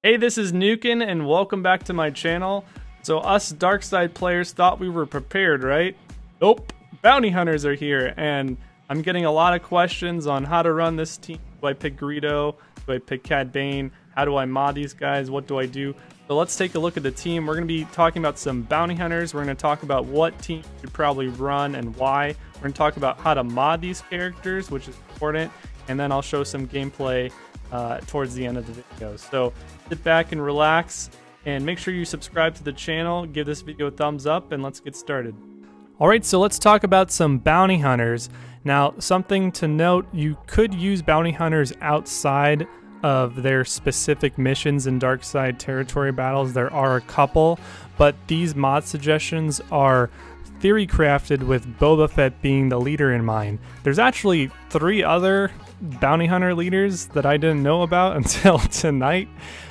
Hey, this is Nukin, and welcome back to my channel. So us dark side players thought we were prepared, right? Nope. Bounty hunters are here, and I'm getting a lot of questions on how to run this team. Do I pick Greedo? Do I pick Cad Bane? How do I mod these guys? What do I do? So let's take a look at the team. We're going to be talking about some bounty hunters. We're going to talk about what team you should probably run and why. We're going to talk about how to mod these characters, which is important, and then I'll show some gameplay towards the end of the video. So sit back and relax, and make sure you subscribe to the channel, give this video a thumbs up, and let's get started. Alright, so let's talk about some bounty hunters. Now, something to note, you could use bounty hunters outside of their specific missions in dark side territory battles. There are a couple, but these mod suggestions are theory crafted with Boba Fett being the leader in mind. There's actually 3 other bounty hunter leaders that I didn't know about until tonight,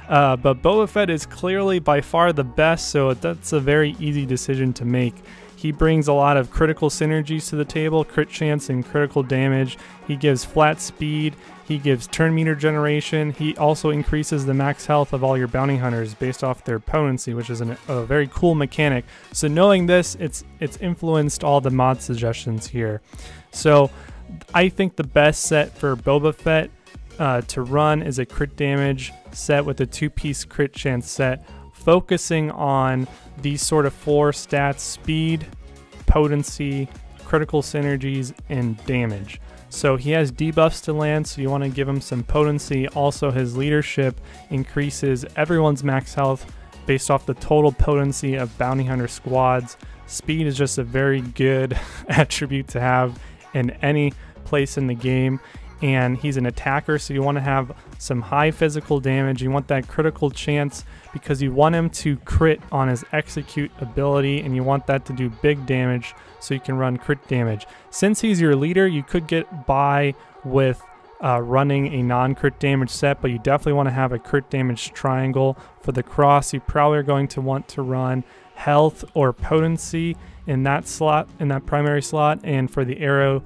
but Boba Fett is clearly by far the best, so that's a very easy decision to make. He brings a lot of critical synergies to the table, crit chance and critical damage. He gives flat speed, he gives turn meter generation. He also increases the max health of all your bounty hunters based off their potency, which is a very cool mechanic. So knowing this, it's influenced all the mod suggestions here. So I think the best set for Boba Fett to run is a crit damage set with a 2-piece crit chance set, focusing on these sort of 4 stats: speed, potency, critical synergies, and damage. So he has debuffs to land, so you want to give him some potency. Also, his leadership increases everyone's max health based off the total potency of bounty hunter squads. Speed is just a very good attribute to have in any place in the game, and he's an attacker, so you want to have some high physical damage. You want that critical chance because you want him to crit on his execute ability, and you want that to do big damage so you can run crit damage. Since he's your leader, you could get by with running a non-crit damage set, but you definitely want to have a crit damage triangle. For the cross, you probably are going to want to run health or potency in that slot, in that primary slot, and for the arrow,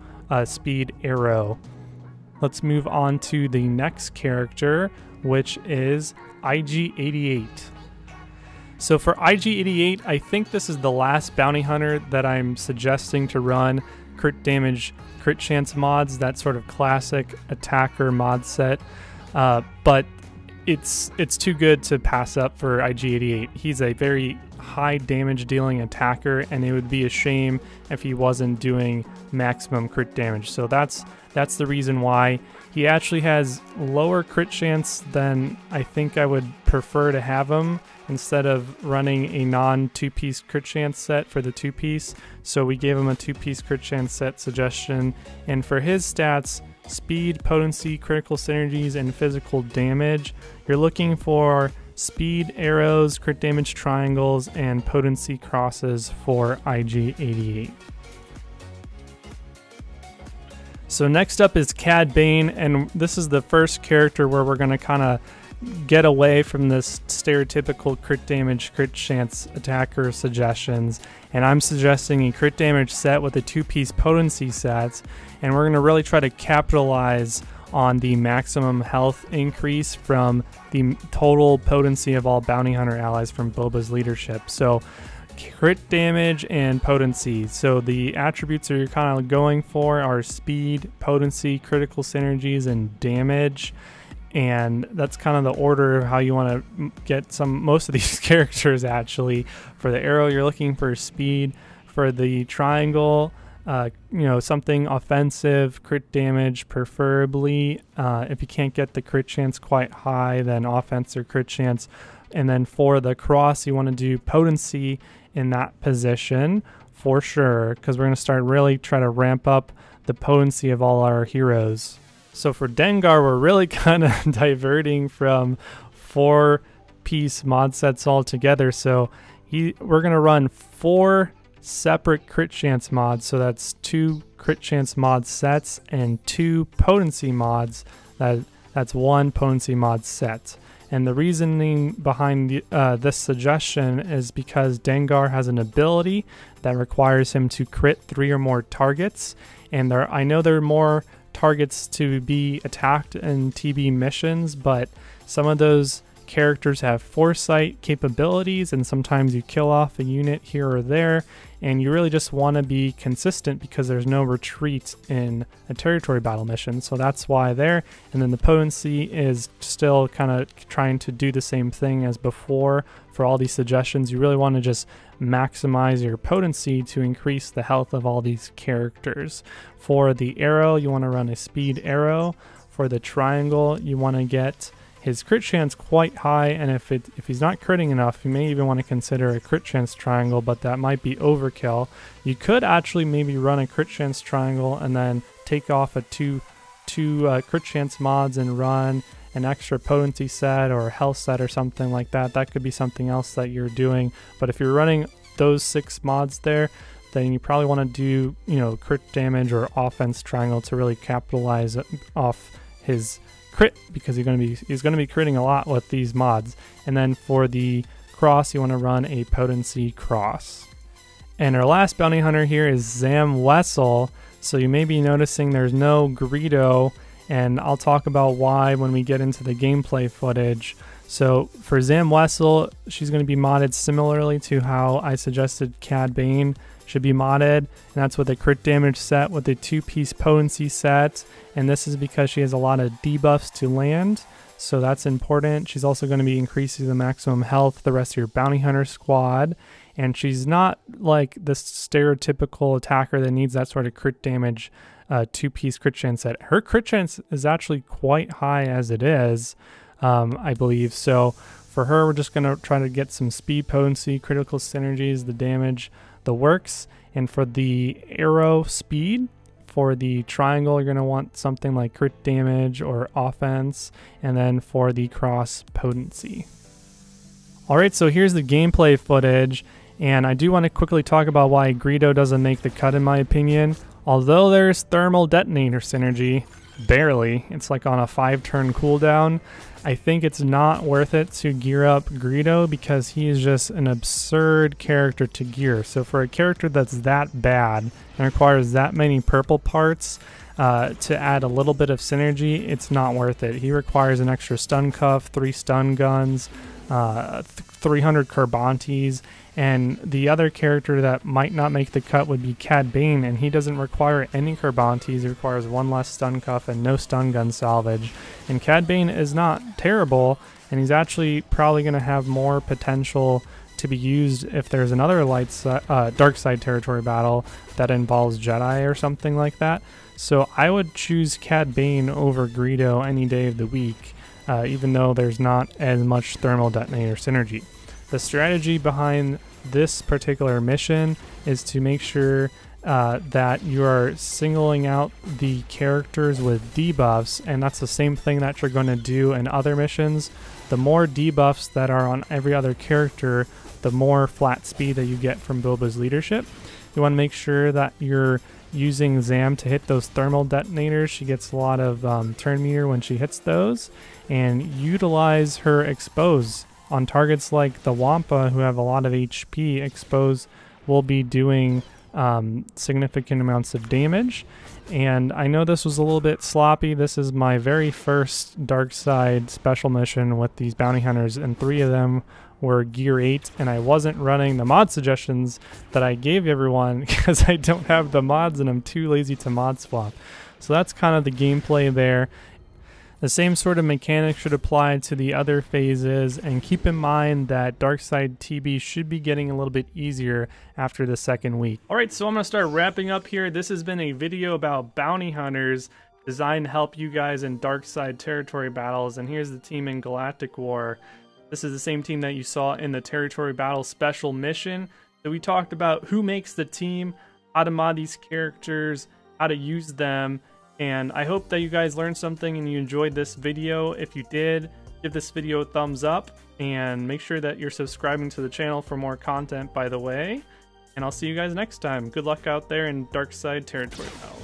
speed arrow. Let's move on to the next character, which is IG-88. So for IG-88, I think this is the last bounty hunter that I'm suggesting to run crit damage, crit chance mods, that sort of classic attacker mod set. But it's too good to pass up for IG-88. He's a very high damage dealing attacker, and it would be a shame if he wasn't doing maximum crit damage. So that's the reason why. He actually has lower crit chance than I think I would prefer to have him, instead of running a non 2-piece crit chance set for the 2-piece. So we gave him a 2-piece crit chance set suggestion. And for his stats, speed, potency, critical synergies, and physical damage, you're looking for speed arrows, crit damage triangles, and potency crosses for IG-88. So next up is Cad Bane, and this is the first character where we're going to kind of get away from this stereotypical crit damage, crit chance attacker suggestions, and I'm suggesting a crit damage set with a 2-piece potency sets, and we're going to really try to capitalize on the maximum health increase from the total potency of all bounty hunter allies from Boba's leadership. So crit damage and potency. So the attributes that you're kind of going for are speed, potency, critical synergies, and damage. And that's kind of the order of how you want to get most of these characters actually. For the arrow, you're looking for speed. For the triangle, something offensive, crit damage preferably. If you can't get the crit chance quite high, then offense or crit chance. And then for the cross, you want to do potency in that position for sure, because we're going to start really try to ramp up the potency of all our heroes. So for Dengar, we're really kind of diverting from 4-piece mod sets altogether. So we're going to run 4 separate crit chance mods. So that's 2 crit chance mod sets and 2 potency mods. That's 1 potency mod set. And the reasoning behind this suggestion is because Dengar has an ability that requires him to crit 3 or more targets. And I know there are more targets to be attacked in TB missions, but some of those characters have foresight capabilities, and sometimes you kill off a unit here or there, and you really just want to be consistent because there's no retreat in a territory battle mission. So that's why there. And then the potency is still kind of trying to do the same thing as before. For all these suggestions, you really want to just maximize your potency to increase the health of all these characters. For the arrow, you want to run a speed arrow. For the triangle, you want to get his crit chance quite high, and if he's not critting enough, you may even want to consider a crit chance triangle, but that might be overkill. You could actually maybe run a crit chance triangle and then take off a two crit chance mods and run an extra potency set or health set or something like that. That could be something else that you're doing. But if you're running those 6 mods there, then you probably want to do, you know, crit damage or offense triangle to really capitalize off his crit, because he's going to be critting a lot with these mods. And then for the cross, you want to run a potency cross. And our last bounty hunter here is Zam Wessel. So you may be noticing there's no Greedo, and I'll talk about why when we get into the gameplay footage. So for Zam Wessel, she's going to be modded similarly to how I suggested Cad Bane should be modded, and that's with a crit damage set with a 2-piece potency set, and this is because she has a lot of debuffs to land, so that's important. She's also going to be increasing the maximum health of the rest of your bounty hunter squad, and she's not like the stereotypical attacker that needs that sort of crit damage 2-piece crit chance set. Her crit chance is actually quite high as it is, I believe. So for her, we're just going to try to get some speed, potency, critical synergies, the damage, the works. And for the arrow speed, for the triangle, you're going to want something like crit damage or offense, and then for the cross, potency. Alright, so here's the gameplay footage, and I do want to quickly talk about why Greedo doesn't make the cut in my opinion. Although there's thermal detonator synergy, barely, it's like on a 5-turn cooldown, I think it's not worth it to gear up Greedo because he is just an absurd character to gear. So for a character that's that bad and requires that many purple parts to add a little bit of synergy, it's not worth it. He requires an extra stun cuff, 3 stun guns, 300 Carbantes, and the other character that might not make the cut would be Cad Bane, and he doesn't require any Carbantes. He requires 1 less stun cuff and no stun gun salvage. And Cad Bane is not terrible, and he's actually probably going to have more potential to be used if there's another dark side territory battle that involves Jedi or something like that. So I would choose Cad Bane over Greedo any day of the week, even though there's not as much thermal detonator synergy. The strategy behind this particular mission is to make sure that you are singling out the characters with debuffs, and that's the same thing that you're going to do in other missions. The more debuffs that are on every other character, the more flat speed that you get from Boba's leadership. You want to make sure that you're using Zam to hit those thermal detonators. She gets a lot of turn meter when she hits those, and utilize her expose on targets like the Wampa, who have a lot of HP. Expose will be doing significant amounts of damage. And I know this was a little bit sloppy. This is my very first dark side special mission with these bounty hunters, and 3 of them were gear 8, and I wasn't running the mod suggestions that I gave everyone because I don't have the mods and I'm too lazy to mod swap. So that's kind of the gameplay there. The same sort of mechanic should apply to the other phases, and keep in mind that Darkside TB should be getting a little bit easier after the 2nd week. Alright, so I'm going to start wrapping up here. This has been a video about bounty hunters designed to help you guys in Darkside territory battles, and here's the team in Galactic War. This is the same team that you saw in the territory battle special mission. So we talked about who makes the team, how to mod these characters, how to use them, and I hope that you guys learned something and you enjoyed this video. If you did, give this video a thumbs up, and make sure that you're subscribing to the channel for more content, by the way. And I'll see you guys next time. Good luck out there in Darkside territory battles.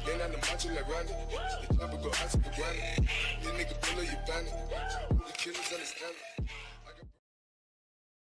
Been on the macho like Randy. The chopper go out to the granny. This nigga pull up your bandit. The killers understand it.